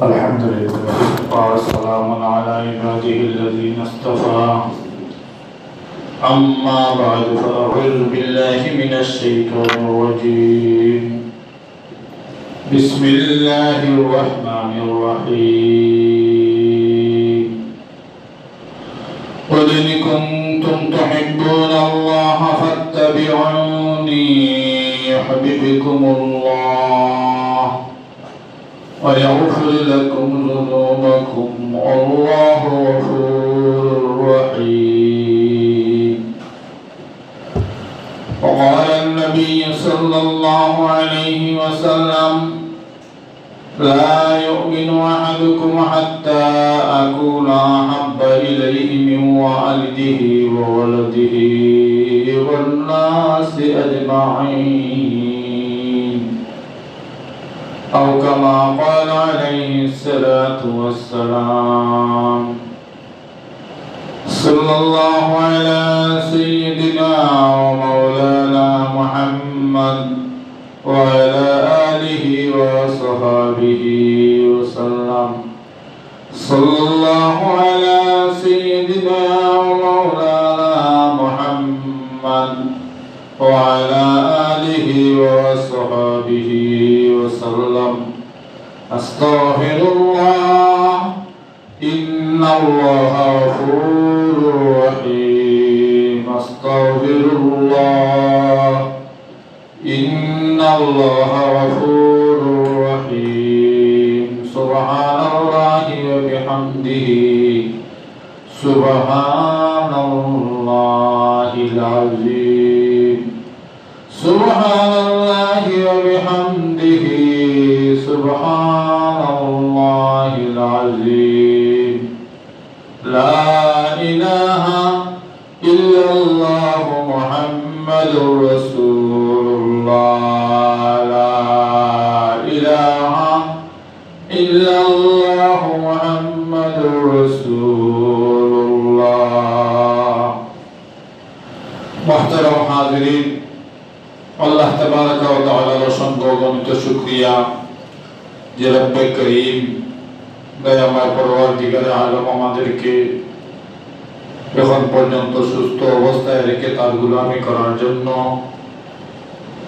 الحمد لله والسلام على عباده الذين اصطفى أما بعد فأعوذ بالله من الشيطان الرجيم بسم الله الرحمن الرحيم قل إن كنتم تحبون الله فاتبعوني يحببكم الله ويغفر لكم ذنوبكم والله غفور رحيم. وقال النبي صلى الله عليه وسلم لا يؤمن أحدكم حتى أكون أحب إليه من والده وولده والناس أجمعين أو كما قال عليه الصلاة والسلام. صلى الله على سيدنا ومولانا محمد وعلى آله وصحبه وسلم. صلى الله على سيدنا ومولانا محمد وعلى آله وصحبه وسلم. أستغفر الله إن الله غفور رحيم. أستغفر الله إن الله غفور رحيم. سبحان الله وبحمده سبحان الله العظيم. سبحان الله وبحمده سبحان الله العظيم. لا إله إلا الله محمد رسول الله. لا إله إلا الله محمد رسول الله. محترم حاضرين, আল্লাহ তাবারাকা ওয়া তাআলার অসংখ্য অগণিত শুকরিয়া যে রব্বে করিম দয়াময় পরওয়ারদিগারে আলম আমাদেরকে এখন পর্যন্ত সুস্থ অবস্থায় রেখে তার গোলামি করার জন্য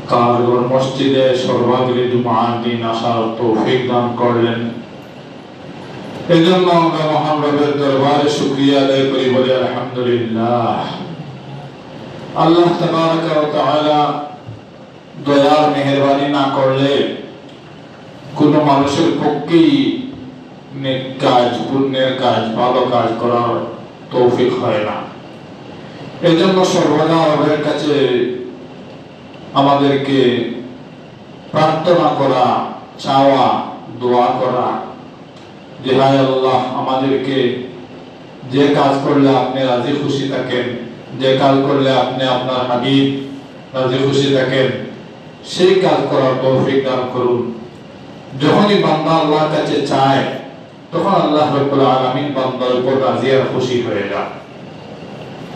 তার মসজিদে সর্বাগ্রে জুমার দিন আসার তৌফিক দান করলেন। এজন্য আমরা মহান রবের দরবারে শুকরিয়া আদায় করি, বলি আলহামদুলিল্লাহ। আল্লাহ তাবারাকা ওয়া তাআলা দয়ার মেহেরবানি না করলে কোনো মানুষের পক্ষেই নেক কাজ, পুণ্যের কাজ, ভালো কাজ করার তৌফিক হয় না। এই জন্য সর্বদা রবের কাছে আমাদেরকে প্রার্থনা করা, চাওয়া, দোয়া করা যে হায় আল্লাহ, আমাদেরকে যে কাজ করলে আপনি রাজি খুশি থাকেন, যে কাজ করলে আপনি আপনার হাবিব রাজি খুশি থাকেন, সেই কাজ করার তৌফিক দান করুন। যখনই বান্দা আল্লাহর কাছে চায় তখন আল্লাহ রাব্বুল আলামিন বান্দার উপর রাজি আর খুশি হয়ে যায়।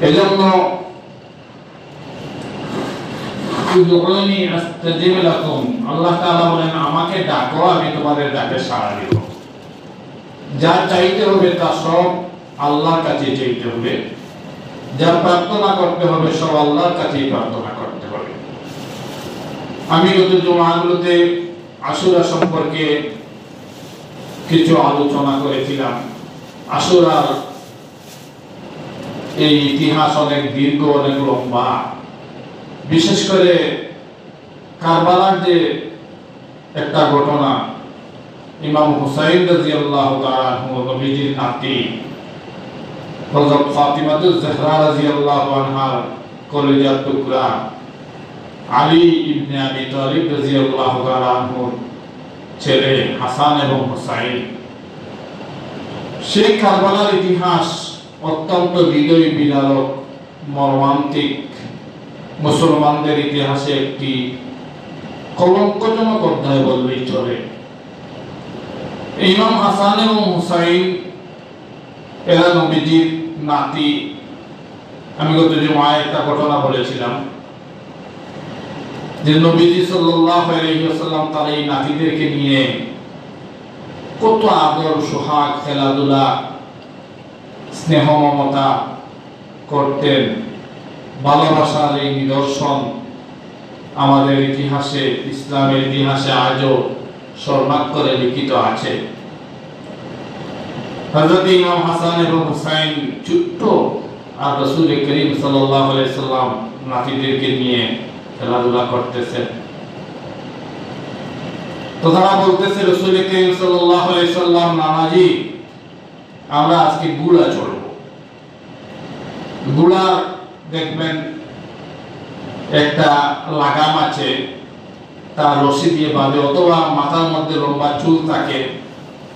এজন্য উদউনি আস্তাজিব লাকুম, আল্লাহ তাআলা বলেন আমাকে ডাকো, আমি তোমাদের ডাকে সাড়া দেব। যা চাইতে হবে তা সব আল্লাহর কাছে চাইতে হবে, যা প্রার্থনা করতে হবে সব আল্লাহর কাছেই প্রার্থনা করতে হবে। আমি গত জুমাগুলোতে আশুরা সম্পর্কে কিছু আলোচনা করেছিলাম। আশুরার এই ইতিহাস অনেক দীর্ঘ, অনেক লম্বা। বিশেষ করে কারবালার যে একটা ঘটনা, ইমাম হুসাইন রাদিয়াল্লাহু তাআলা আনহু নবীজির নাতি হযরত ফাতিমাতুজ জাহরা রাদিয়াল্লাহু আনহার কলিজার টুকরা আলী ইবনে আবি তালিব রাদিয়াল্লাহু তাআলা আনহুর ছেলে হাসান এবং হুসাইন। সেই কারবালার ইতিহাস অত্যন্ত হৃদয় বিদারক, মর্মান্তিক, মুসলমানদের ইতিহাসে একটি কলঙ্কজনক অধ্যায় বললেই চলে। ইমাম হাসান এবং হুসাইন এরা নবীজির নাতি। আমি গত জুমায় একটা ঘটনা বলেছিলাম যে নবীজি সাল্লাল্লাহু আলাইহি ওয়াসাল্লাম তার এই নাতিদেরকে নিয়ে কত আদর সোহাগ খেলাধুলা স্নেহ মমতা করতেন। ভালোবাসার এই নিদর্শন আমাদের ইতিহাসে, ইসলামের ইতিহাসে আজও স্বর্ণাক্ষরে লিখিত আছে। হযরত ইমাম হাসান এবং হুসাইন ছোট্ট, আর রাসূল করিম সাল্লাল্লাহু আলাইহি সাল্লাম নাতিদেরকে নিয়ে খেলাধুলা করতেছেন। তো তারা বলতেছে রাসূল করিম সাল্লাল্লাহু আলাইহি সাল্লাম, নানাজি আমরা আজকে গুড়া চড়ব। গুড়া দেখবেন একটা লাগাম আছে, তার রশি দিয়ে বাঁধে, অথবা মাথার মধ্যে লম্বা চুল থাকে।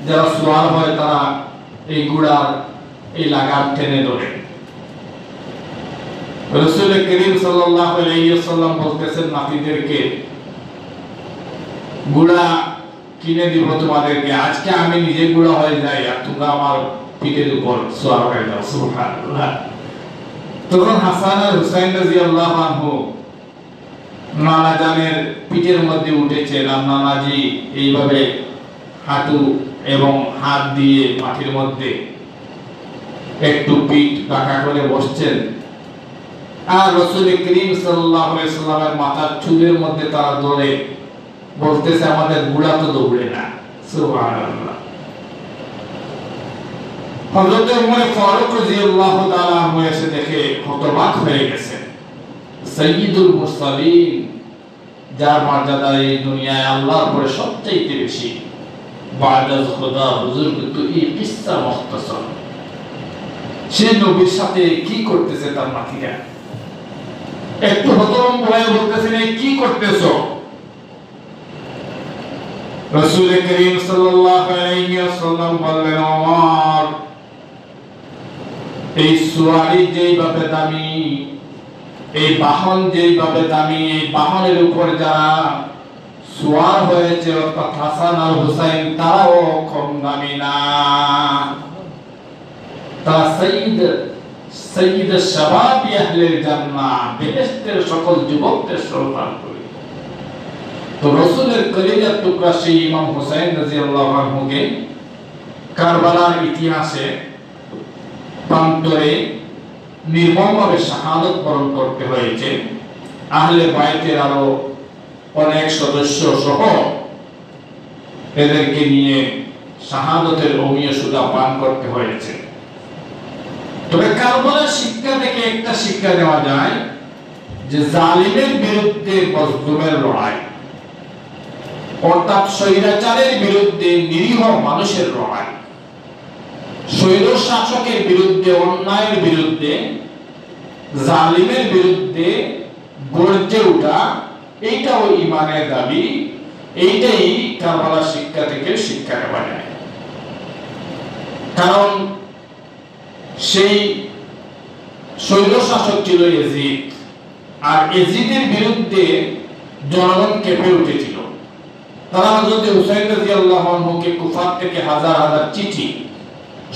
যারা সোয়ার হয় তারা এই গুড়ার এই লাগাম টেনে ধরে। রাসূল করিম সাল্লাল্লাহু আলাইহি ওয়াসাল্লাম বলতেছেন নাতিদেরকে, গুড়া কিনে দিব তোমাদেরকে, আজকে আমি নিজে গুড়া হয়ে যাই আর তোমরা আমার পিঠের উপর সোয়ার হয়ে যাও। সুবহানাল্লাহ। তখন হাসান আর হুসাইন রাদিয়াল্লাহু আনহু নানা জানের পিঠের মধ্যে উঠেছেন, আর নানাজি এইভাবে হাঁটু এবং হাত দিয়ে মাটির মধ্যে একটু পিঠ বাঁকা করে বসছেন। আর রাসূল করিম সাল্লাল্লাহু আলাইহি সাল্লামের মাথার চুলের মধ্যে তারা ধরে বলতেছে, আমাদের বুড়া তো দৌড়ে না। সুবহানাল্লাহ। হযরত ওমর ফারুক রাদিয়াল্লাহু তাআলা আনহু এসে দেখে হতবাক হয়ে গেছেন। সাইয়্যিদুল মুরসালিন, যার মর্যাদা এই দুনিয়ায় আল্লাহর পরে সবচেয়ে বেশি, বাদাজ খোদা বুজুর্গ, তো এই কিসসা মুখতাসার, সে নবীর সাথে কি করতেছে তার নাতিরা। একটু হতভম্ব হয়ে বলতেছেন, এই কি করতেছো? রাসূল করিম সাল্লাল্লাহু আলাইহি ওয়াসাল্লাম বললেন, ওমর, এই সুয়ারি যেইভাবে দামি, এই বাহন যেইভাবে দামি, এই বাহনের উপর যারা সুয়ার হয়েছে অর্থাৎ হাসান আর হুসাইন, তারাও কম দামি না। তারা সৈয়দ শাবাব আহলিল জান্নাহ, বেহেশতের সকল যুবকদের সর্দার করে। তো রাসূলের কলিজার টুকরা সেই ইমাম হুসাইন রাদিয়াল্লাহু আনহুকে কারবালার ইতিহাসে প্রান্তরে নির্মমভাবে শাহাদাত বরণ করতে হয়েছে। আহলে বাইতের আরো অনেক সদস্য সহ এদেরকে নিয়ে শাহাদাতের অমীয় সুধা পান করতে হয়েছে। তবে কারবালার শিক্ষা থেকে একটা শিক্ষা নেওয়া যায় যে জালিমের বিরুদ্ধে মজলুমের লড়াই, অর্থাৎ স্বৈরাচারের বিরুদ্ধে নিরীহ মানুষের লড়াই, স্বৈর শাসকের বিরুদ্ধে, অন্যায়ের বিরুদ্ধে, জালিমের বিরুদ্ধে গর্জে ওঠা, এইটাও ঈমানের দাবি। এইটাই কারবালার শিক্ষা থেকে শিক্ষা নেওয়া যায়। কারণ সেই স্বৈর শাসক ছিল ইয়াজিদ, আর ইয়াজিদের বিরুদ্ধে জনগণ কেঁপে উঠেছিল। তারা হযরত হুসাইন রাদিয়াল্লাহু আনহুকে কুফা থেকে হাজার হাজার চিঠি,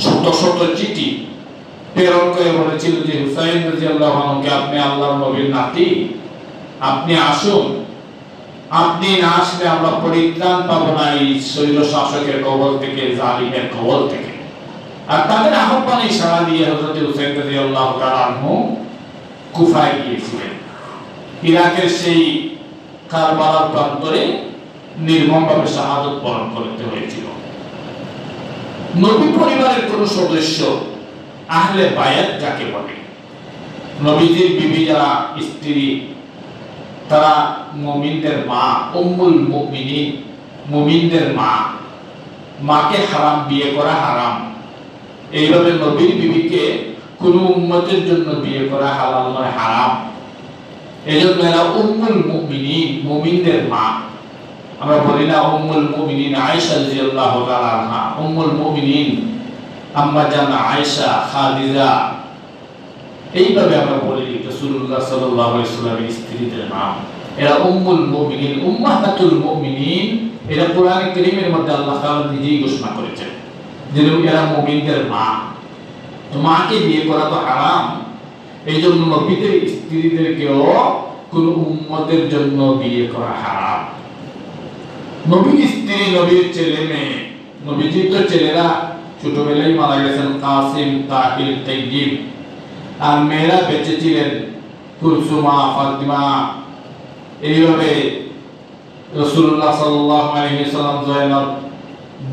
শত শত চিঠি প্রেরণ করে বলেছিল যে হুসাইন রাদিয়াল্লাহু আনহুকে, আপনি আল্লাহর নবীর নাতি, আপনি আসুন, আপনি না আসলে আমরা পরিত্রাণ পাবো না এই স্বৈর শাসকের কবল থেকে, জালিমের কবল থেকে। আর তাদের আহ্বানে সাড়া দিয়ে হযরত হুসাইন রাদিয়াল্লাহু তাআলা আনহু কুফায় গিয়েছিলেন। ইরাকের সেই কারবালার প্রান্তরে নির্মমভাবে শাহাদাত বরণ করতে হয়েছিল। নবী পরিবারের কোন সদস্য, আহলে বায়াত যাকে বলে, নবীজির বিবি যারা স্ত্রী, তারা মুমিনদের মা, উম্মুল মুমিনিন, মুমিনদের মা, মাকে হারাম, বিয়ে করা হারাম। এইভাবে নবীর বিবিকে কোন উম্মতের জন্য বিয়ে করা হালাল নয়, হারাম। এজন্য এরা উম্মুল মুমিনিন, মুমিনদের মা। আমরা বলি না উম্মুল মুমিনিন আয়েশা রাদিয়াল্লাহু তাআলা আনহা, উম্মুল মুমিনিন আম্মা জান আয়েশা, খাদিজা, এইভাবে আমরা বলি রাসূলুল্লাহ সাল্লাল্লাহু আলাইহি ওয়াসাল্লামের স্ত্রীদের নাম। এরা উম্মুল মুমিনিন, উম্মাহাতুল মুমিনিন। এরা কোরআনে কারীমের মধ্যে আল্লাহ তাআলা নিজেই ঘোষণা করেছেন যে এরা মুমিনদের মা। তো মাকে বিয়ে করা তো হারাম। এইজন্য নবীদের স্ত্রীদেরকেও কোন উম্মতের জন্য বিয়ে করা হারাম। নবীর স্ত্রী, নবীর ছেলে মেয়ে নবীজির তো ছেলেরা ছোটবেলায় মারা গেছেন, কাসিম, তাহির, তাইয়িব, আর মেয়েরা বেঁচে ছিলেন কুলসুমা, ফাতিমা। এইভাবে রাসূলুল্লাহ সাল্লাল্লাহু আলাইহি ওয়াসাল্লাম, জয়নব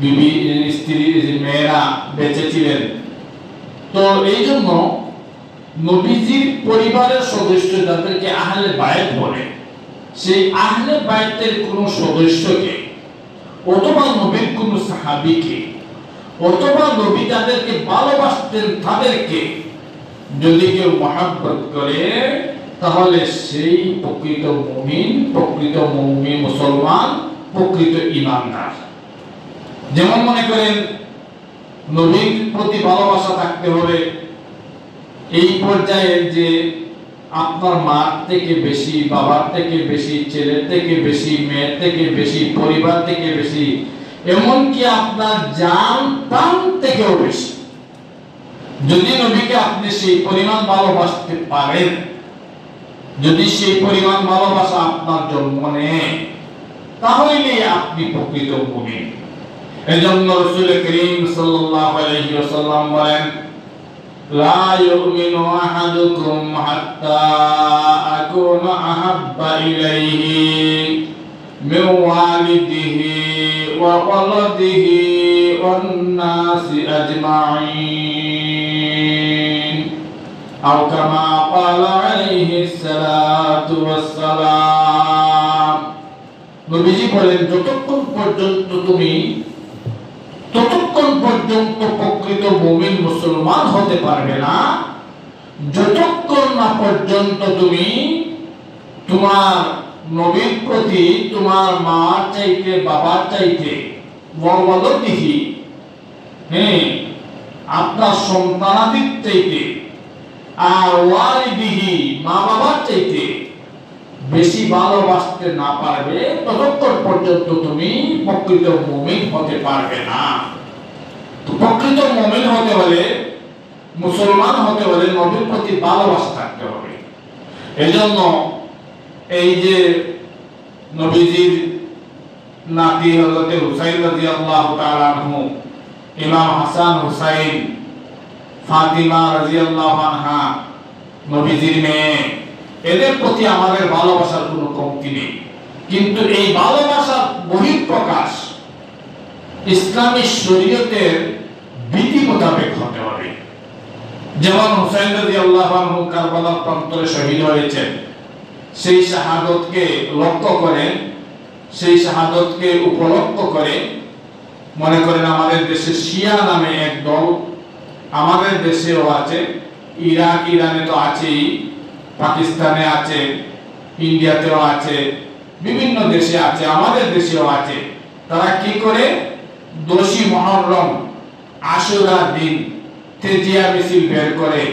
বিবি স্ত্রী মেয়েরা বেঁচে ছিলেন। তো এই জন্য নবীজির পরিবারের সদস্য যাদেরকে আহলে বায়ত বলে, সেই আহলে বায়তের কোন সদস্যকে অথবা নবীর কোন সাহাবীকে অথবা নবী যাদেরকে ভালোবাসতেন তাদেরকে যদি কেউ মহব্বত করে, তাহলে সেই প্রকৃত মুমিন, প্রকৃত মুসলমান, প্রকৃত ঈমানদার। যেমন মনে করেন নবীর প্রতি ভালোবাসা থাকতে হবে এই পর্যায়ে যে আপনার মার থেকে বেশি, বাবার থেকে বেশি, ছেলের থেকে বেশি, মেয়ের থেকে বেশি, পরিবার থেকে বেশি, এমনকি আপনার জান প্রাণ থেকেও বেশি। যদি নবীকে আপনি সেই পরিমাণ ভালোবাসতে পারেন, যদি সেই পরিমাণ ভালোবাসা আপনার জন্ম নেয়, তাহলে আপনি প্রকৃত মুমিন। এজন্য রাসূল করিম সাল্লাল্লাহু আলাইহি ওয়াসাল্লাম বলেন, লা ইউমিনু আহাদুকুম হাত্তা আকুনা আহাব্বা ইলাইহি মিন ওয়ালিদিহি ওয়া ওয়ালাদিহি ওয়ান নাসি আজমাইন, আও কামা ক্বালা আলাইহিস সালাতু ওয়াস সালাম। নবীজি বলেন, যতক্ষণ পর্যন্ত প্রকৃত মুমিন মুসলমান হতে পারবে না, যতক্ষণ না পর্যন্ত তুমি তোমার নবীর প্রতি তোমার মা চাইতে, বাবার চাইতে, ওয়ালাদিহি, আপনার সন্তানাদির চাইতে, আর ওয়ালিদিহি, মা বাবার চাইতে বেশি ভালোবাসতে না পারবে, ততক্ষণ পর্যন্ত তুমি প্রকৃত মুমিন হতে পারবে না। তো প্রকৃত মুমিন হতে হলে, মুসলমান হতে হলে নবীর প্রতি ভালোবাসা থাকতে হবে। এজন্য এই যে নবীজির নাতি হযরত হুসাইন রাদিয়াল্লাহু তাআলা আনহু, ইমাম হাসান হুসাইন, ফাতিমা রাদিয়াল্লাহু আনহা, নবীজির মেয়ে, এদের প্রতি আমাদের ভালোবাসার কোনো কমতি নেই। কিন্তু এই ভালোবাসার বহিঃপ্রকাশ ইসলামী শরীয়তের বিধি মোতাবেক হতে হবে। যেমন হুসাইন রাদিয়াল্লাহু আনহু কারবালার প্রান্তরে শহীদ হয়েছেন, সেই শাহাদাতকে লক্ষ্য করে, সেই শাহাদাতকে উপলক্ষ করে, মনে করেন আমাদের দেশে শিয়া নামে এক দল, আমাদের দেশেও আছে, ইরাক ইরানে তো আছেই, পাকিস্তানে আছে, ইন্ডিয়াতেও আছে, বিভিন্ন দেশে আছে, আমাদের দেশেও আছে। তারা কি করে, 10ই মুহররম আশুরা দিন তেজিয়া মিছিল বের করে,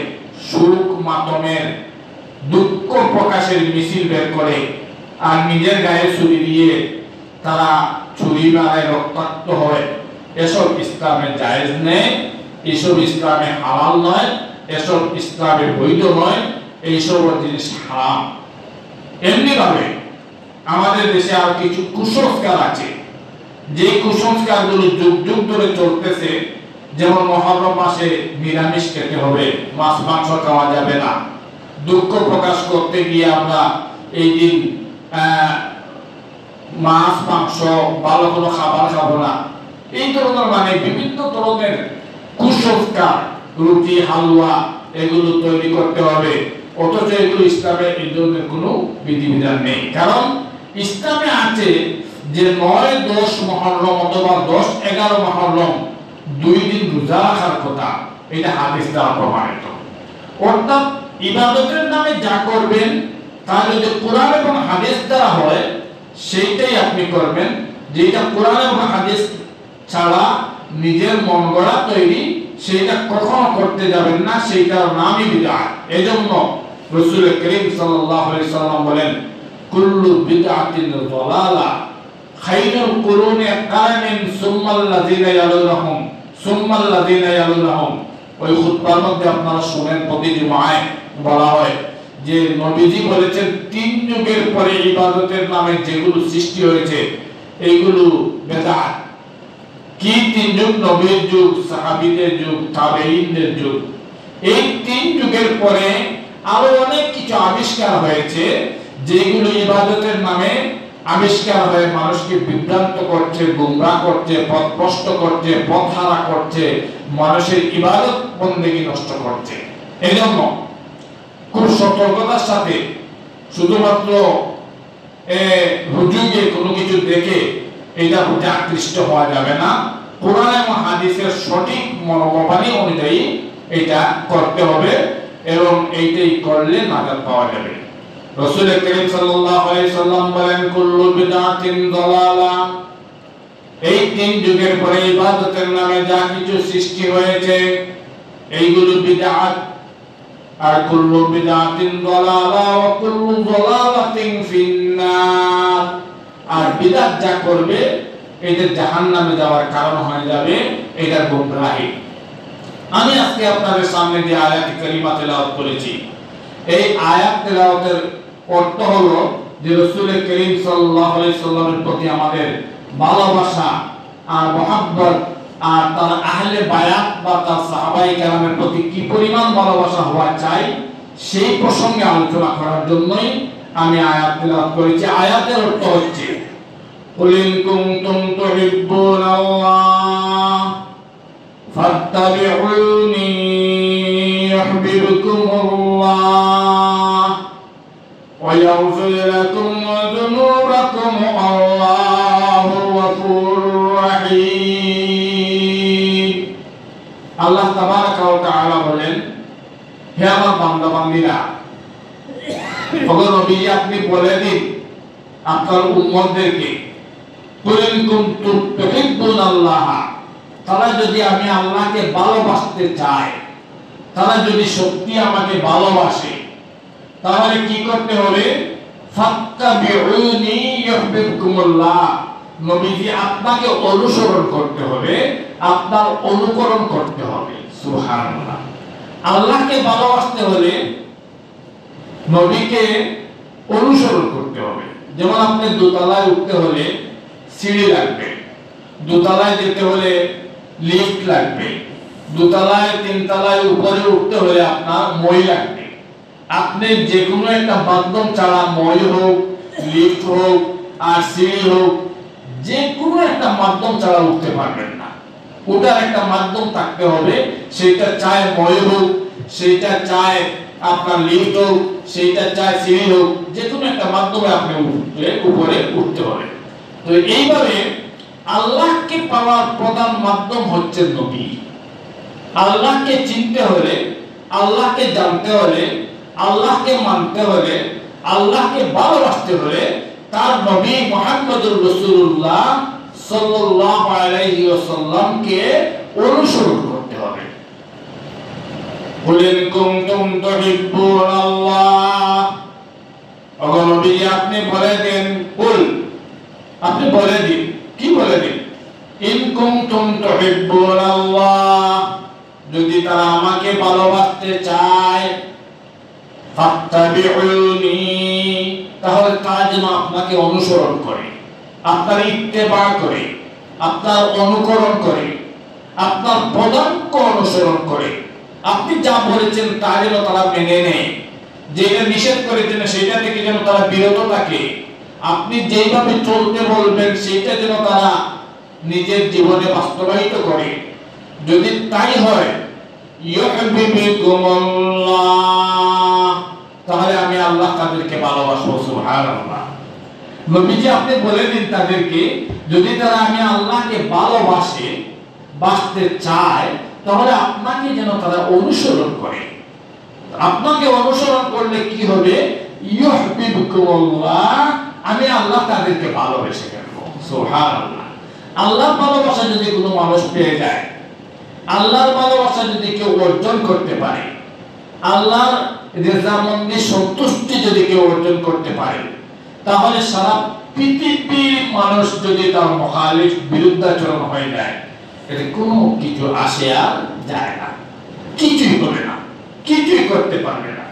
শোক মাতমের, দুঃখ প্রকাশের মিছিল বের করে, আর নিজের গায়ে ছুরি দিয়ে তারা ছুরি মারায় রক্তাক্ত হয়। এসব ইসলামে জায়েজ নেই, এসব ইসলামে হালাল নয়, এসব ইসলামে বৈধ নয়, এইসব জিনিস হারাম। এমনি ভাবে আমাদের দেশে আর কিছু কুসংস্কার আছে, যে কুসংস্কারগুলো যুগ যুগ ধরে চলতেছে। যেমন মুহররম মাসে নিরামিষ খেতে হবে, মাছ মাংস খাওয়া যাবে না, দুঃখ প্রকাশ করতে গিয়ে আমরা এই দিন মাছ মাংস ভালো কোনো খাবার খাবো না, এই ধরনের মানে বিভিন্ন ধরনের কুসংস্কার, রুটি হালুয়া এগুলো তৈরি করতে হবে। অথচ এগুলো ইসলামে এই ধরনের কোনো বিধিবিধান নেই। কারণ ইসলামে আছে যে 9-10 মুহররম অথবা 10-11 মুহররম 2 দিন রোজা রাখার কথা, এটা হাদিস দ্বারা প্রমাণিত। অর্থাৎ ইবাদতের নামে যা করবেন তা যদি কোরআন এবং হাদিস দ্বারা হয়, সেইটাই আপনি করবেন। যেটা কোরআন এবং হাদিস ছাড়া নিজের মন গড়া তৈরি, সেটা কখনো করতে যাবেন না, সেইটার নামই বিদআত। এজন্য রাসূল করিম সাল্লাল্লাহু আলাইহি সাল্লাম বলেন, কুল্লু বিদআতিন যালালা খায়রুল কুরুনি কারনিন সুম্মাল্লাযিনা ইয়ালুনহুম সুম্মাল্লাযিনা ইয়ালুনহুম। ওই খুতবার মধ্যে আপনারা শুনেন, প্রতি জুমায় বলা হয় যে নবীজি বলেছেন 3 যুগের পরে ইবাদতের নামে যেগুলো সৃষ্টি হয়েছে এইগুলো বিদআত। কি তিন যুগ? নবীর যুগ, সাহাবীদের যুগ, তাবেঈনদের যুগ। এই তিন যুগের পরে আরো অনেক কিছু আবিষ্কার হয়েছে, যেগুলো ইবাদতের নামে আবিষ্কার হয়ে মানুষকে বিভ্রান্ত করছে, গুমরাহ করছে, পথভ্রষ্ট করছে, পথহারা করছে, মানুষের ইবাদত বন্দেগী নষ্ট করছে। এজন্য খুব সতর্কতার সাথে, শুধুমাত্র হুজুগে কোনো কিছু দেখে এটা হতে আকৃষ্ট হওয়া যাবে না। কোরআন এবং হাদিসের সঠিক মর্মবাণী অনুযায়ী এটা করতে হবে, এবং এইটাই করলে নাজাত পাওয়া যাবে। রাসূল করিম সাল্লাল্লাহু আলাইহি সাল্লাম বলেন, কুল্লু বিদআতিন দালালা। এই তিন যুগের পরে ইবাদতের নামে যা কিছু সৃষ্টি হয়েছে এইগুলো বিদআত, আর কুল্লু বিদআতিন দালালা ওয়া কুল্লু দালালাতিন ফিন্নার। আর বিদআত যা করবে এটা জাহান্নামে যাওয়ার কারণ হয়ে যাবে, এটা গুমরাহি। আমি আজকে আপনাদের সামনে যে আয়াত কারিমা তেলাওয়াত করেছি, এই আয়াত তেলাওয়াতের অর্থ হলো যে রাসূল করিম সাল্লাল্লাহু আলাইহি সাল্লামের প্রতি আমাদের ভালোবাসা আর মহব্বত, আর তার আহলে বায়াত বা তার সাহাবায়ে কেরামের প্রতি কি পরিমাণ ভালোবাসা হওয়া চাই, সেই প্রসঙ্গে আলোচনা করার জন্যই আমি আয়াত তেলাওয়াত করেছি। আয়াতের অর্থ হচ্ছে, কুল ইন কুনতুম তুহিব্বুনাল্লাহ ফাত্তাবিউনি ইউহিব্বুকুমুল্লাহ ওয়া ইয়াগফির লাকুম যুনুবাকুম আল্লাহু গফুরুর রহিম। আল্লাহ তাবারাকা ওয়া তাআলা বলেন, হে আমার বান্দা বান্দীরা, ওগো নবী, আপনি বলে দিন আপনার উম্মতদেরকে, কুল ইন কুনতুম তুহিব্বুনাল্লাহ, তারা যদি আমি আল্লাহকে ভালোবাসতে চায়, তারা যদি সত্যি আমাকে ভালোবাসে, তাহলে কি করতে হবে? ফাত্তাবিউনি ইউহিব্বুকুমুল্লাহ, নবীজি আপনাকে অনুসরণ করতে হবে, আপনার অনুকরণ করতে হবে। সুবহানাল্লাহ। আল্লাহকে ভালোবাসতে হলে নবীকে অনুসরণ করতে হবে। যেমন আপনি দোতলায় উঠতে হলে সিঁড়ি লাগবে, দোতলায় যেতে হলে লিফট লাগবে, দোতলায় তিনতলায় উপরে উঠতে হলে আপনার মই লাগবে। আপনি যে কোনো একটা মাধ্যম ছাড়া, মই হোক, লিফট হোক, আর সিঁড়ি হোক, যে কোনো একটা মাধ্যম ছাড়া উঠতে পারবেন না। ওটার একটা মাধ্যম থাকতে হবে, সেটা চায় মই হোক, সেটা চায় আপনার লিফট হোক, সেটা চায় সিঁড়ি হোক, যে কোনো একটা মাধ্যমে আপনি উপরে উঠতে হবে। তো এইভাবে আল্লাহকে পাওয়ার প্রধান মাধ্যম হচ্ছে নবী। আল্লাহকে চিনতে হলে, আল্লাহকে জানতে হলে, আল্লাহকে মানতে হলে, আল্লাহকে ভালোবাসতে হলে তার নবী মুহাম্মদুর রাসূলুল্লাহ সাল্লাল্লাহু আলাইহি ওয়াসাল্লামকে অনুসরণ করতে হবে। কুল ইন কুনতুম তুহিব্বুনাল্লাহ, ওগো নবী, আপনি বলে দেন, কুল, আপনি বলে দিন। কি বলে দিন? ইন কুনতুম তুহিব্বুনাল্লাহ, যদি তারা আমাকে ভালোবাসতে চায়, ফাত্তাবিউনি, তাহলে তারা যেন আপনাকে অনুসরণ করে, আপনার ইত্তেবা করে, আপনার অনুকরণ করে, আপনার পদাঙ্ক অনুসরণ করে। আপনি যা বলেছেন তা যেন তারা মেনে নেয়, যেটা নিষেধ করেছেন সেটা থেকে যেন তারা বিরত থাকে। আপনি যেভাবে চলতে বলবেন সেটা যেন তারা নিজের জীবনে বাস্তবায়িত করে। যদি তাই হয়, ইউহিব্বুকুমুল্লাহ, তাহলে আমি আল্লাহ তাদেরকে ভালোবাসবো। সুবহানাল্লাহ। নবীজি আপনি বলে দিন তাদেরকে, যদি তারা আমি আল্লাহকে ভালোবাসে, বাসতে চায়, তাহলে আপনাকে যেন তারা অনুসরণ করে। আপনাকে অনুসরণ করলে কি হবে? ইউহিব্বুকুমুল্লাহ, আমি আল্লাহ তাদেরকে ভালোবেসে ফেলবো। সুবহানাল্লাহ। আল্লাহর ভালোবাসা যদি কোনো মানুষ পেয়ে যায়, আল্লাহর ভালোবাসা যদি কেউ অর্জন করতে পারে, আল্লাহর রেজামন্দি সন্তুষ্টি যদি কেউ অর্জন করতে পারে, তাহলে সারা পৃথিবীর মানুষ যদি তার মুখালিফ, বিরুদ্ধাচরণ হয়ে যায়, এটা কোনো কিছু আসে আর যায় না, কিছুই হবে না, কিছুই করতে পারবে না।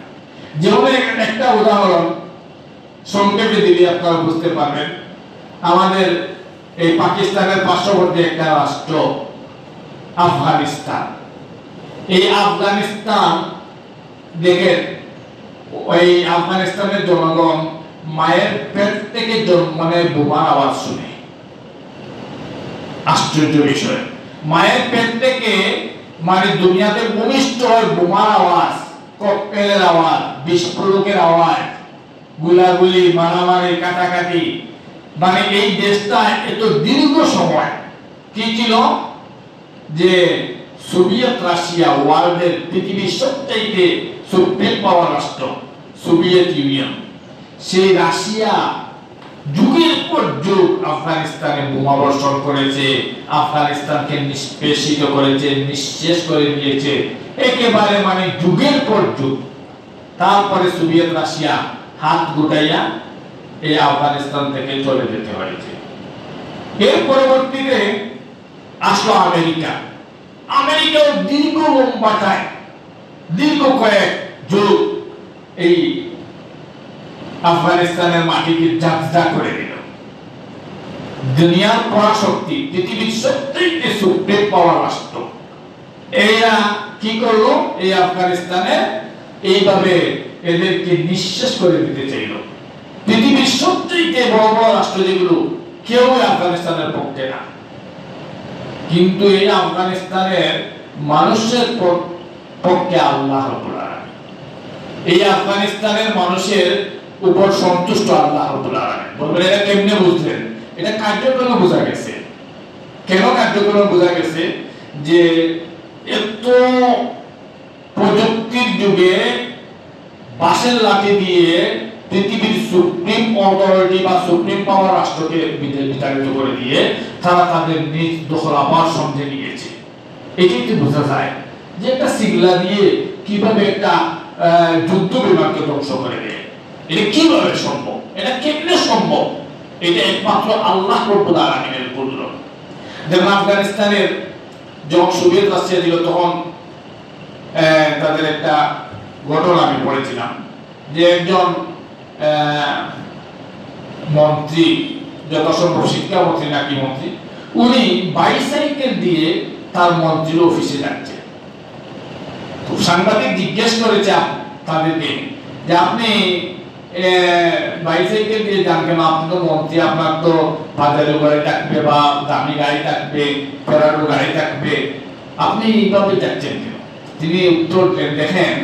যেমন একটা উদাহরণ সংক্ষেপে দিলে আপনারা বুঝতে পারবেন। আমাদের এই পাকিস্তানের পার্শ্ববর্তী একটা রাষ্ট্র আফগানিস্তান। এই আফগানিস্তান দেখেন, ওই আফগানিস্তানের জনগণ মায়ের পেট থেকে জন্মানোর বোমার আওয়াজ শুনে। আশ্চর্য বিষয়, মায়ের পেট থেকে মানে দুনিয়াতে ভূমিষ্ঠ হয় বোমার আওয়াজ, ককটেলের আওয়াজ, বিস্ফোরকের আওয়াজ, গুলাগুলি, মারামারি, কাটাকাটি। মানে এই দেশটা এত দীর্ঘ সময় কি ছিল যে সোভিয়েত রাশিয়া ওয়ার্ল্ডের পৃথিবীর সবচেয়ে সুপ্রিম পাওয়ার রাষ্ট্র সোভিয়েত ইউনিয়ন, সেই রাশিয়া যুগের পর যুগ আফগানিস্তানে বোমাবর্ষণ করেছে, আফগানিস্তানকে নিষ্পেষিত করেছে, নিঃশেষ করে দিয়েছে একেবারে, মানে যুগের পর যুগ। তারপরে সোভিয়েত রাশিয়া হাত গুটাইয়া এই আফগানিস্তান থেকে চলে যেতে হয়েছে। এর পরবর্তীতে আসলো আমেরিকা। আমেরিকাও দীর্ঘ লম্বাটায় দীর্ঘ কয়েক যুগ এই আফগানিস্তানের মাটিকে জাজদা করে দিল। দুনিয়ার পরাশক্তি, পৃথিবীর সবচেয়ে সুপ্রিম পাওয়ার রাষ্ট্র, এরা কি করলো? এই আফগানিস্তানে এইভাবে এদেরকে নিঃশেষ করে দিতে চাইল। পৃথিবীর সবচেয়ে বড় বড় রাষ্ট্র যেগুলো, কেউ আফগানিস্তানের পক্ষে না। কিন্তু এই আফগানিস্তানের মানুষের পক্ষে আল্লাহ রাব্বুল আলামিন, এই আফগানিস্তানের মানুষের উপর সন্তুষ্ট আল্লাহ রাব্বুল আলামিন। বলবেন এটা কেমনে বুঝলেন? এটা কার্যক্রমে বোঝা গেছে। কেন কার্যক্রমে বোঝা গেছে? যে এত প্রযুক্তির যুগে বাঁশের লাঠি দিয়ে পৃথিবীর সুপ্রিম অথরিটি বা সুপ্রিম পাওয়ার রাষ্ট্রকে বিতাড়িত করে দিয়ে তারা তাদের নিজ দখল আবার সঙ্গে নিয়েছে। এটাই তো বোঝা যায় যে একটা সিগলা দিয়ে কিভাবে একটা যুদ্ধ বিমানকে ধ্বংস করে দেয়। এটা কিভাবে সম্ভব? এটা কেমনে সম্ভব? এটা একমাত্র আল্লাহ রাব্বুল আলামিনের কুদরত। যেমন আফগানিস্তানের যখন সোভিয়েত রাশিয়া ছিল, তখন তাদের একটা ঘটনা আমি পড়েছিলাম যে একজন মন্ত্রী, যথাসম্ভব শিক্ষামন্ত্রী নাকি মন্ত্রী, উনি বাইসাইকেল দিয়ে তার মন্ত্রীর অফিসে যাচ্ছে। তো সাংবাদিক জিজ্ঞেস করেছে তাদেরকে যে আপনি বাইসাইকেল দিয়ে যান কেন? আপনি তো মন্ত্রী, আপনার তো বাজারে গাড়ি থাকবে বা দামি গাড়ি থাকবে, ফেরারো গাড়ি থাকবে, আপনি এইভাবে যাচ্ছেন কেন? তিনি উত্তর দেন, দেখেন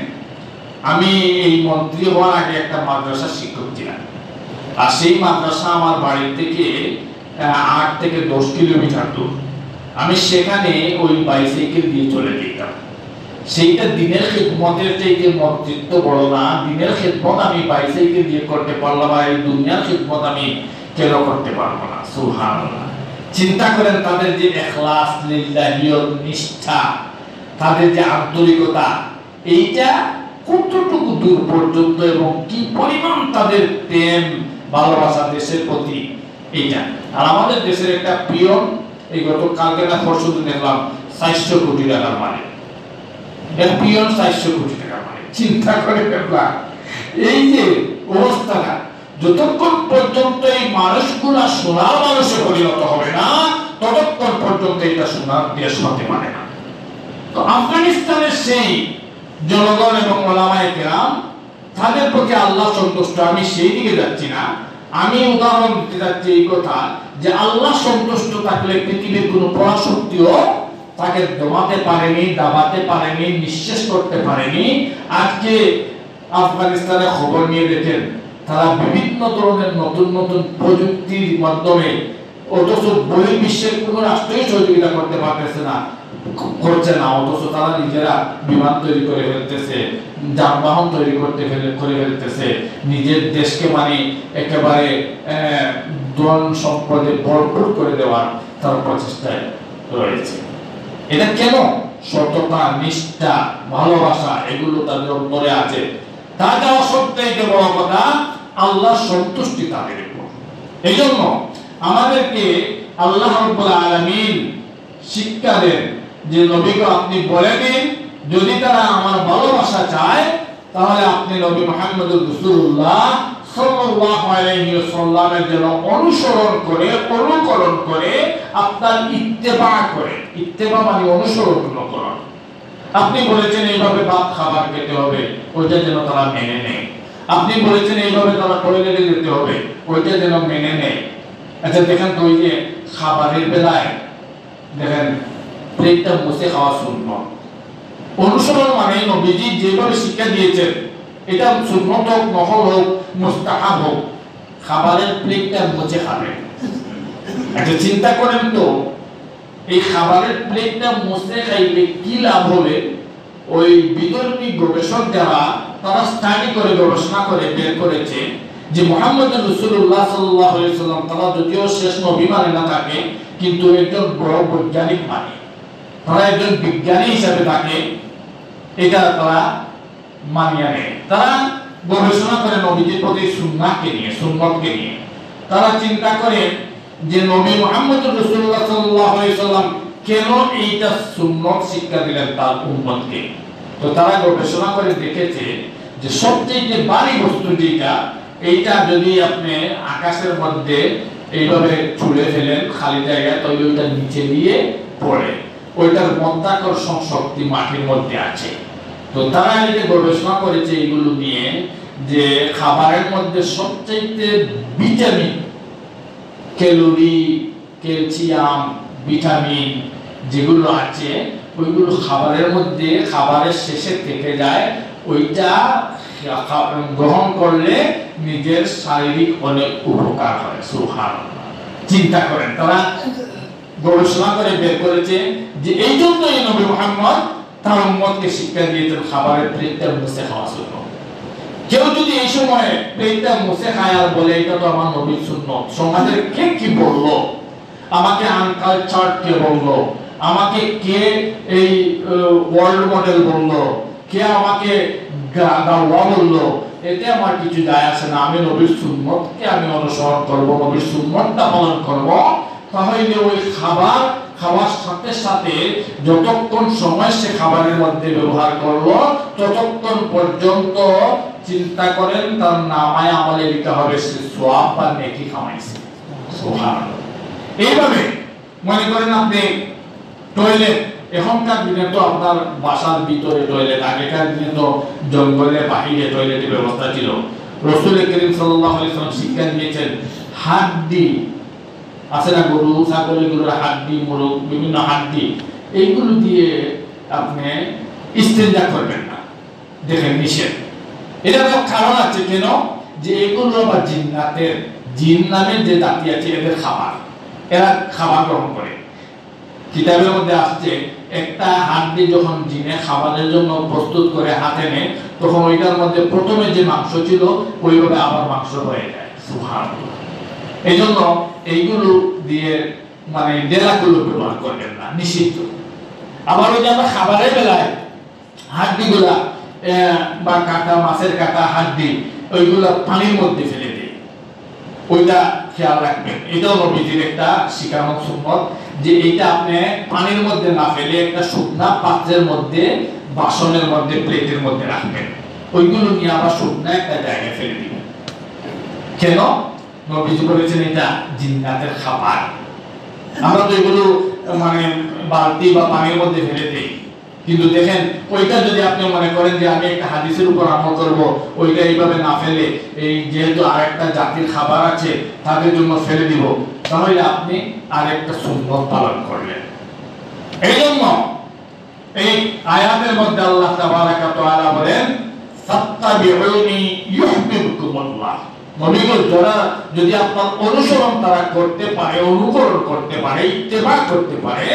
আমি এই মন্ত্রী হওয়ার আগে একটা মাদ্রাসার শিক্ষক ছিলাম, আর সেই মাদ্রাসা আমার বাড়ি থেকে 8 থেকে 10 কিলোমিটার দূর। আমি সেখানে ওই বাইসাইকেল দিয়ে চলে যেতাম। সেইটা দিনের খিদমতের চাইতে মন্ত্রিত্ব বড় না। দিনের খিদমত আমি বাইসাইকেল দিয়ে করতে পারলাম, আর এই দুনিয়ার খিদমত আমি কেন করতে পারবো না? সুবহানাল্লাহ। চিন্তা করেন তাদের যে ইখলাস, লিল্লাহিয়ত, নিষ্ঠা, তাদের যে আন্তরিকতা, এইটা কতটুকু দূর পর্যন্ত এবং কি পরিমাণ তাদের প্রেম ভালোবাসা দেশের প্রতি, এইটা। আর আমাদের দেশের একটা পিয়ন, এই গতকালকে না পরশুদিন দেখলাম 400 কোটি টাকার মালিক। এক পিয়ন 400 কোটি টাকার মালিক। চিন্তা করে দেখলাম এই যে অবস্থাটা, যতক্ষণ পর্যন্ত এই মানুষগুলা সোনার মানুষে পরিণত হবে না, ততক্ষণ পর্যন্ত এটা সোনার দেশ হতে পারে না। তো আফগানিস্তানের সেই জনগণ এবং ওলামায়ে কেরাম, তাদের প্রতি আল্লাহ সন্তুষ্ট। আমি সেই দিকে যাচ্ছি না, আমি উদাহরণ দিতে যাচ্ছি এই কথা যে আল্লাহ সন্তুষ্ট থাকলে পৃথিবীর কোনো পরাশক্তিও তাকে দমাতে পারেনি, দাবাতে পারেনি, নিঃশেষ করতে পারেনি। আজকে আফগানিস্তানের খবর নিয়ে দেখেন, তারা বিভিন্ন ধরনের নতুন নতুন প্রযুক্তির মাধ্যমে, অথচ বহির্বিশ্বের কোনো রাষ্ট্রই সহযোগিতা করতে পারতেছে না, করছে না, অথচ তারা নিজেরা বিমান তৈরি করে ফেলতেছে, যানবাহন তৈরি করে ফেলতেছে, নিজের দেশকে মানে একেবারে ধন সম্পদে ভরপুর করে দেওয়ার তার প্রচেষ্টায় রয়েছে। এটা কেন? সততা, নিষ্ঠা, ভালোবাসা, এগুলো তাদের অন্তরে আছে। তা যাওয়া সবথেকে বড় কথা, আল্লাহ সন্তুষ্টি তাদের উপর। এই জন্য আমাদেরকে আল্লাহ রাব্বুল আলামিন শিক্ষা দেন যে নবীকে আপনি বলে দিন, যদি তারা আমার ভালোবাসা চায় তাহলে আপনি নবী মুহাম্মদুর রাসূলুল্লাহ সাল্লাল্লাহু আলাইহি ওয়াসাল্লামের যেন অনুকরণ করে আপনার ইত্তেবা করে। ইত্তেবা মানে অনুসরণ করা। আপনি বলেছেন এইভাবে ভাত খাবার খেতে হবে, ওইটা যেন তারা মেনে নেয়। আপনি বলেছেন এইভাবে তারা টয়লেটে যেতে হবে, ওইটা যেন মেনে নেয়। আচ্ছা দেখেন তো ওই যে খাবারের বেলায় দেখেন প্লেটটা মুছে খাওয়া সুন্নাত। অনুসরণ মানে নবীজি যেভাবে শিক্ষা দিয়েছেন, এটা সুন্নাত হোক, নফল হোক, মুস্তাহাব হোক, খাবারের প্লেটটা মুছে খাবে। আচ্ছা চিন্তা করেন তো এই খাবারের প্লেটটা মুছে খাইলে কি লাভ হবে? ওই বিতর্কিক গবেষক যারা তারা স্টাডি করে গবেষণা করে বের করেছে যে মুহাম্মদ রাসূলুল্লাহ সাল্লাল্লাহু আলাইহি ওয়াসাল্লাম তারা যদিও শেষ নবী মানে না থাকে, কিন্তু একজন বড় বৈজ্ঞানিক মানে, তারা একজন বিজ্ঞানী হিসাবে থাকে, এটা তারা মানিয়ে নেয়। তারা গবেষণা করে নবীজির প্রতি সুন্নতকে নিয়ে তারা চিন্তা করে যে নবী মুহাম্মদ রাসূলুল্লাহ সাল্লাল্লাহু আলাইহি ওয়াসাল্লাম কেন এইটা সুন্নত শিক্ষা দিলেন তার উম্মতকে। তো তারা গবেষণা করে দেখেছে যে সবচেয়ে ভারী বস্তু যেটা, এইটা যদি আপনি আকাশের মধ্যে এইভাবে ছুঁড়ে ফেলেন খালি জায়গায়, তাহলে ওইটা নিচে দিয়ে পড়ে, ওইটার মধ্যাকর্ষণ শক্তি মাটির মধ্যে আছে। তো তারা এই যে গবেষণা করেছে এইগুলো নিয়ে যে খাবারের মধ্যে সবচেয়ে ভিটামিন, ক্যালোরি, ক্যালসিয়াম, ভিটামিন যেগুলো আছে ওইগুলো খাবারের মধ্যে খাবারের শেষে থেকে যায়, ওইটা গ্রহণ করলে নিজের শারীরিক অনেক উপকার হয়। সুবহানাল্লাহ। চিন্তা করেন, তারা গবেষণা করে বের করেছে যে এই জন্যই নবী মুহাম্মদ তার উম্মতকে শিক্ষা দিয়েছেন খাবারের প্লেটটা মুছে খাওয়া সুন্নাত। কেউ যদি এই সময় প্লেটটা মুছে খায় আর বলে এটা তো আমার নবীর সুন্নাত, সমাজের কে কি বললো, আমাকে আনকালচার কে বললো, আমাকে কে এই ওয়ার্ল্ড মডেল বললো, কে আমাকে গাওয়া বললো, এতে আমার কিছু যায় আসে না। আমি নবীর সুন্নতকে আমি অনুসরণ করব, নবীর সুন্নতটা পালন করব। তাহলে ওই খাবার খাওয়ার সাথে সাথে যতক্ষণ সময় সে খাবারের মধ্যে ব্যবহার করলো ততক্ষণ পর্যন্ত চিন্তা করেন তার নামায় আমলে লিখা হবে সে সওয়াব বা নেকি কামাইছে। সুবহানাল্লাহ। এইভাবে মনে করেন আপনি টয়লেট, এখনকার দিনে তো আপনার বাসার ভিতরে টয়লেট, আগেকার দিনে তো জঙ্গলের বাহিরে টয়লেটের ব্যবস্থা ছিল। রাসূল করিম সাল্লাল্লাহু আলাইহি ওয়াসাল্লাম শিক্ষা দিয়েছেন হাড্ডি আছে না, গরু ছাগল এগুলোর হাড্ডি, মোরগ বিভিন্ন হাড্ডি, এইগুলো দিয়ে আপনি ইস্তেঞ্জা করবেন না। দেখেন নিষেধ। এটা তো কারণ আছে কেন, যে এগুলো বা জিন্নাতের, জিন নামের যে জাতি আছে এদের খাবার, এরা খাবার গ্রহণ করে। কিতাবের মধ্যে আসছে একটা হাড্ডি যখন জিনে খাবারের জন্য প্রস্তুত করে হাতে নেয়, তখন ওইটার মধ্যে প্রথমে যে মাংস ছিল ওইভাবে আবার মাংস হয়ে যায়। সুবহানাল্লাহ। এই জন্য এইগুলো দিয়ে মানে ডেলাগুলো ব্যবহার করবেন না, নিষিদ্ধ। আবার ওই যে আমরা খাবারের বেলায় হাড্ডিগুলা বা কাটা, মাছের কাটা হাড্ডি, ওইগুলা পানির মধ্যে ফেলে দিই, ওইটা খেয়াল রাখবেন। এটাও নবীজির একটা শিখানো সুন্নাত যে এইটা আপনি পানির মধ্যে না ফেলে একটা শুকনা পাত্রের মধ্যে, বাসনের মধ্যে, প্লেটের মধ্যে রাখবেন। ওইগুলো নিয়ে আবার শুকনা একটা জায়গায় ফেলে দিবেন। কেন? নবীজি বলেছেন এটা জিন্নাতের খাবার। আমরা তো এগুলো মানে বালতি বা পানির মধ্যে ফেলে দেই, কিন্তু দেখেন ওইটা যদি আপনি মনে করেন যে আমি একটা হাদিসের উপর আমল করব, ওইটা এইভাবে না ফেলে এই যেহেতু আরেকটা জাতির খাবার আছে তাদের জন্য ফেলে দিব, তাহলে আপনি আরেকটা সুন্নাত পালন করলেন। এই জন্য এই আয়াতের মধ্যে আল্লাহ তাবারাকা তাআলা বলেন ফাত্তাবিউনি ইউহিব্বুকুমুল্লাহ। নবীগণ যারা যদি আপনার অনুসরণ তারা করতে পারে, অনুকরণ করতে পারে, ইত্তেবা করতে পারে,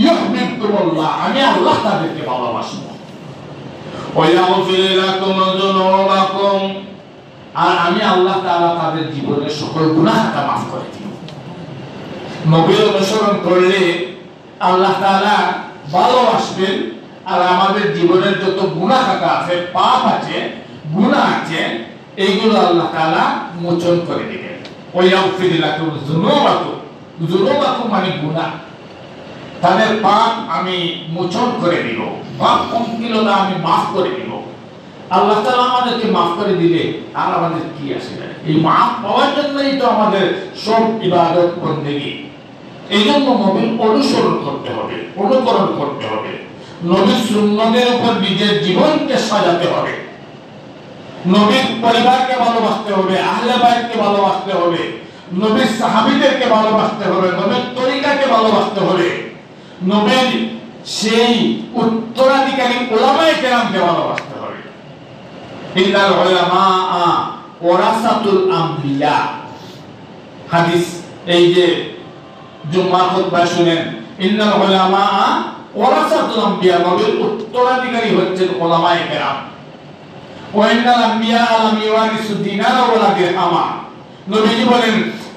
ইউহিব্বুকুমুল্লাহ, আমি আল্লাহ তাদেরকে ভালোবাসবো। ওয়া ইয়াগফির লাকুম যুনুবাকুম, আর আমি আল্লাহ তাআলা তাদের জীবনের সকল গুনাহটা মাফ করে দিব। নবীর অনুসরণ করলে আল্লাহ তাআলা ভালোবাসবেন, আর আমাদের জীবনের যত গুনাহ আছে, পাপ আছে, গুনাহ আছে, এইগুলো আল্লাহ তাআলা মোচন করে দিবেন। ওয়া ইয়াগফির লাকুম যুনুবাকুম, যুনুবাকুম মানে গুনাহ, তাদের পাপ আমি মোচন করে দিব, পাপ পঙ্কিলতা আমি মাফ করে দিব। আল্লাহ তাআলা আমাদেরকে মাফ করে দিলে আর আমাদের কি আছে? এই মাফ পাওয়ার জন্যই তো আমাদের সব ইবাদত বন্দেগী। এই জন্য নবীর অনুসরণ করতে হবে, অনুকরণ করতে হবে, নবীর সুন্নতের উপর নিজের জীবনকে সাজাতে হবে, নবীর পরিবারকে ভালোবাসতে হবে, আহলে বাইতকে ভালোবাসতে হবে, নবীর সাহাবীদেরকে ভালোবাসতে হবে, নবীর তরিকাকে ভালোবাসতে হবে, নবীর সেই উত্তরাধিকারী উলামায়ে কেরামকে ভালোবাসতে হবে। ইন্নাল উলামা ওয়ারাসাতুল আম্বিয়া, হাদিস এই যে জুমার খুতবায় শুনেন, ইন্নাল উলামা ওয়ারাসাতুল আম্বিয়া, নবীর উত্তরাধিকারী হচ্ছেন উলামায়ে কেরাম। ওয়া ইন্নাল আম্বিয়া লাম ইওয়ারিসু দিনারা ওয়ালা দিরহামা, নবীজি বলেন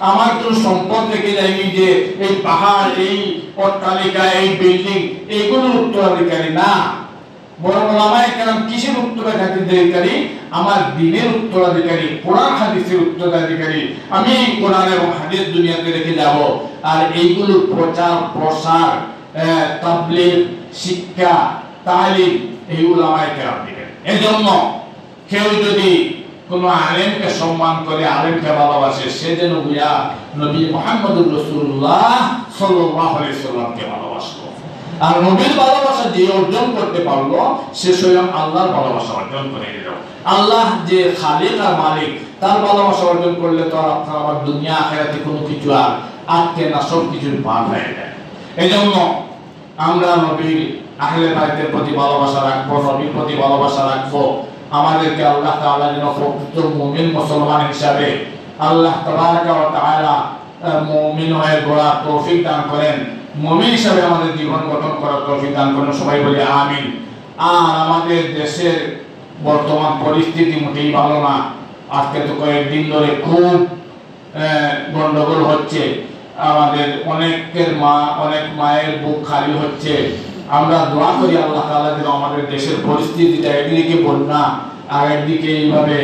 আমার তো সম্পদ রেখে যায়নি যে এই পাহাড়, এই অট্টালিকা, এই বিল্ডিং, এইগুলোর উত্তরাধিকারী না, বরং উলামায়ে কেরাম কিসের উত্তরাধিকারী? আমার দ্বীনের উত্তরাধিকারী, কোরআন হাদিসের উত্তরাধিকারী। আমি কোরআন এবং হাদিস দুনিয়াতে রেখে যাব, আর এইগুলো প্রচার প্রসার, তাবলীগ, শিক্ষা, তালিম এই উলামায়ে কেরাম দিবেন। এজন্য কেউ যদি কোন আলেমকে সম্মান করে, আলেমকে ভালোবাসে, সে যেন বুঝা নবী মুহাম্মদুর রাসূলুল্লাহ সাল্লাল্লাহু আলাইহি ওয়াসাল্লামকে ভালোবাসলো। আর নবীর ভালোবাসা যে অর্জন করতে পারলো, সে স্বয়ং আল্লাহর ভালোবাসা অর্জন করে নিল। আল্লাহ যে খালিক আর মালিক, তার ভালোবাসা অর্জন করলে তো আর আপনার আমার দুনিয়া আখিরাতে কোনো কিছু আর আটকে না, সব কিছুর পার হয়ে যায়। এজন্য আমরা নবীর আহলে বাইতের প্রতি ভালোবাসা রাখবো, নবীর প্রতি ভালোবাসা রাখবো। আমাদেরকে আল্লাহ তাআলা যেন প্রকৃত মুমিন মুসলমান হিসাবে আল্লাহ তাবারাকা ওয়া তাআলা মুমিন হয়ে গড়ার তৌফিক দান করেন, মুমিন হিসাবে আমাদের জীবন গঠন করার তৌফিক দান করেন। সবাই বলি আমিন। আর আমাদের দেশের বর্তমান পরিস্থিতি মোটেই ভালো না। আজকে তো কয়েকদিন ধরে খুব গন্ডগোল হচ্ছে, আমাদের অনেক মায়ের বুক খালি হচ্ছে। আমরা দোয়া করি আল্লাহ তাআলা যেন আমাদের দেশের পরিস্থিতিটা, একদিকে বন্যা আর একদিকে এইভাবে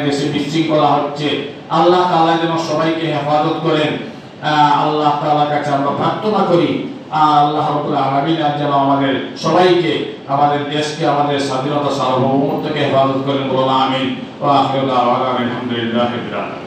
দেশে বিশৃঙ্খলা হচ্ছে, আল্লাহ তাআলা যেন সবাইকে হেফাজত করেন। আল্লাহ তাআলার কাছে আমরা প্রার্থনা করি আল্লাহ রাব্বুল আলামিন যেন আমাদের সবাইকে, আমাদের দেশকে, আমাদের স্বাধীনতা সার্বভৌমত্বকে হেফাজত করেন। বলুন আমিন। ওয়া আখিরু দাওয়ানা আলহামদুলিল্লাহি রাব্বিল আলামিন।